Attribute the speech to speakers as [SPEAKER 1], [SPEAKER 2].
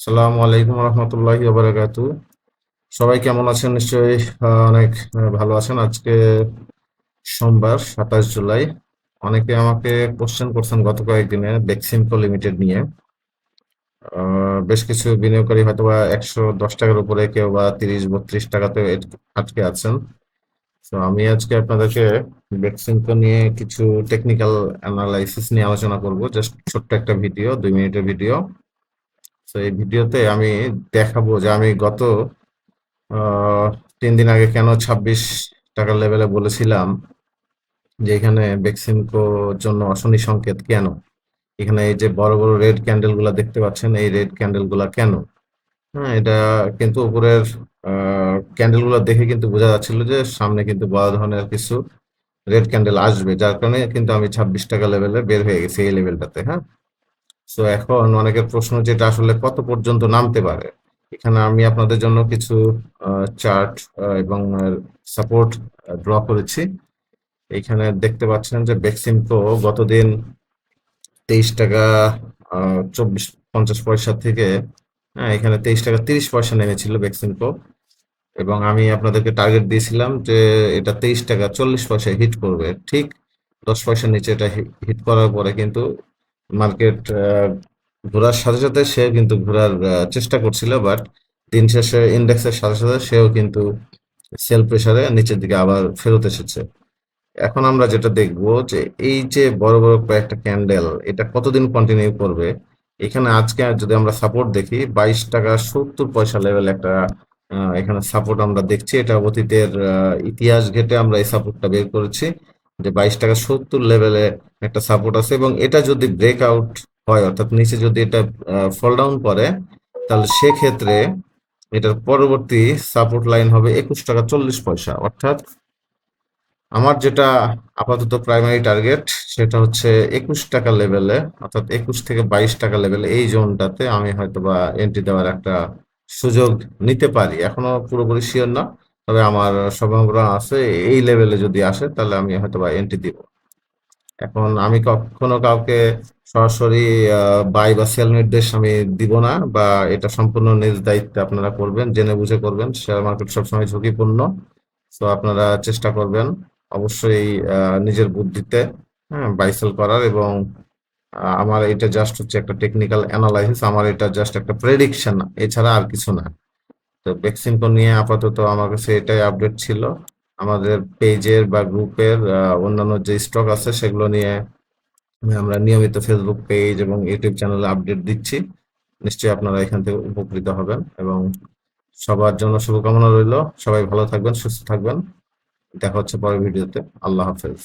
[SPEAKER 1] আসসালামু আলাইকুম রহমতুল্লাহি ওবারাকাতু। সবাই কেমন আছেন? নিশ্চয়ই অনেক ভালো আছেন। আজকে সোমবার 27 জুলাই। অনেকে আমাকে কোশ্চেন করছেন গত কয়েকদিনে বেক্সিমকো লিমিটেড নিয়ে। বেশ কিছু বিনিয়োগকারী হয়তোবা 110 টাকার উপরে, কেউ বা 30-32 টাকাতে আটকে আছেন। তো আমি আজকে আপনাদেরকে বেক্সিমকো নিয়ে কিছু টেকনিক্যাল অ্যানালাইসিস নিয়ে আলোচনা করব। জাস্ট ছোট্ট একটা ভিডিও, 2 মিনিটের ভিডিও। তো এই ভিডিওতে আমি দেখাবো যে আমি গত আহ 3 দিন আগে কেন 26 টাকার লেভেলে বলেছিলাম যে এখানে বেক্সিমকোর জন্য অশনি সংকেত কেন। এখানে এই যে বড় বড় রেড ক্যান্ডেল গুলা দেখতে পাচ্ছেন, এই রেড ক্যান্ডেল গুলা কেন? হ্যাঁ, এটা কিন্তু উপরের ক্যান্ডেল গুলা দেখে কিন্তু বোঝা যাচ্ছিল যে সামনে কিন্তু বড় ধরনের কিছু রেড ক্যান্ডেল আসবে, যার কারণে কিন্তু আমি 26 টাকা লেভেলে বের হয়ে গেছি এই লেভেলটাতে। হ্যাঁ, তো এখন অনেকের প্রশ্ন যে এটা আসলে কত পর্যন্ত নামতে পারে। এখানে আমি আপনাদের জন্য কিছু চার্ট এবং সাপোর্ট ড্র করেছি। এখানে দেখতে পাচ্ছেন যে বেক্সিমকো গতদিন 23 টাকা 24-50 পয়সা থেকে, হ্যাঁ, এখানে 23 টাকা 30 পয়সা নেমেছিল বেক্সিমকো। এবং আমি আপনাদেরকে টার্গেট দিয়েছিলাম যে এটা 23 টাকা 40 পয়সায় হিট করবে। ঠিক 10 পয়সার নিচে এটা হিট করার পরে কিন্তু মার্কেট ঘোরার সাথে সাথে সে কিন্তু ঘোরার চেষ্টা করছিল, বাট দিন শেষে ইন্ডেক্সের সাথে সাথে সেও কিন্তু সেল প্রেসারে নিচের দিকে আবার ফেরত এসেছে। এখন আমরা যেটা দেখবো যে এই যে বড় বড় কয়েকটা ক্যান্ডেল এটা কতদিন কন্টিনিউ করবে। এখানে আজকে যদি আমরা সাপোর্ট দেখি 22 টাকা 70 পয়সা লেভেল একটা এখানে সাপোর্ট আমরা দেখছি। এটা অতীতের ইতিহাস ঘেটে আমরা এই সাপোর্টটা বের করেছি যে 22 টাকা 70 লেভেলে একটা সাপোর্ট আছে, এবং এটা যদি ব্রেক আউট হয়, অর্থাৎ নিচে যদি এটা ফল ডাউন করে, তাহলে সেক্ষেত্রে এটার পরবর্তী সাপোর্ট লাইন হবে 21 টাকা 40 পয়সা। অর্থাৎ আমার যেটা আপাতত প্রাইমারি টার্গেট সেটা হচ্ছে 21 টাকা লেভেলে, অর্থাৎ 21 থেকে 22 টাকা লেভেলে, এই জোনটাতে আমি হয়তোবা এন্ট্রি দেওয়ার একটা সুযোগ নিতে পারি। এখনো পুরোপুরি শিওর না, তবে আমার সম্ভাবনা আছে এই লেভেলে যদি আসে তাহলে আমি হয়তোবা এন্ট্রি দিব। এখন আমি কখনো কাউকে সরাসরি বাই বা সেল নির্দেশ আমি দিব না, বা এটা সম্পূর্ণ নিজ দায়িত্বে আপনারা করবেন, জেনে বুঝে করবেন। শেয়ার মার্কেট সবসময় ঝুঁকিপূর্ণ। তো আপনারা চেষ্টা করবেন অবশ্যই নিজের বুদ্ধিতে, হ্যাঁ, বাই সেল করার। এবং আমার এটা জাস্ট হচ্ছে একটা টেকনিক্যাল অ্যানালাইসিস, আমার এটা জাস্ট একটা প্রেডিকশন, এছাড়া আর কিছু না। তো বেক্সিমকো নিয়ে আপাতত আমার কাছে এটাই আপডেট ছিল। আমাদের পেজের বা গ্রুপের অন্যান্য যে স্টক আছে সেগুলো নিয়ে আমরা নিয়মিত ফেসবুক পেজ এবং ইউটিউব চ্যানেলে আপডেট দিচ্ছি। নিশ্চয়ই আপনারা এখান থেকে উপকৃত হবেন, এবং সবার জন্য শুভকামনা রইল। সবাই ভালো থাকবেন, সুস্থ থাকবেন। দেখা হচ্ছে পরের ভিডিওতে। আল্লাহ হাফেজ।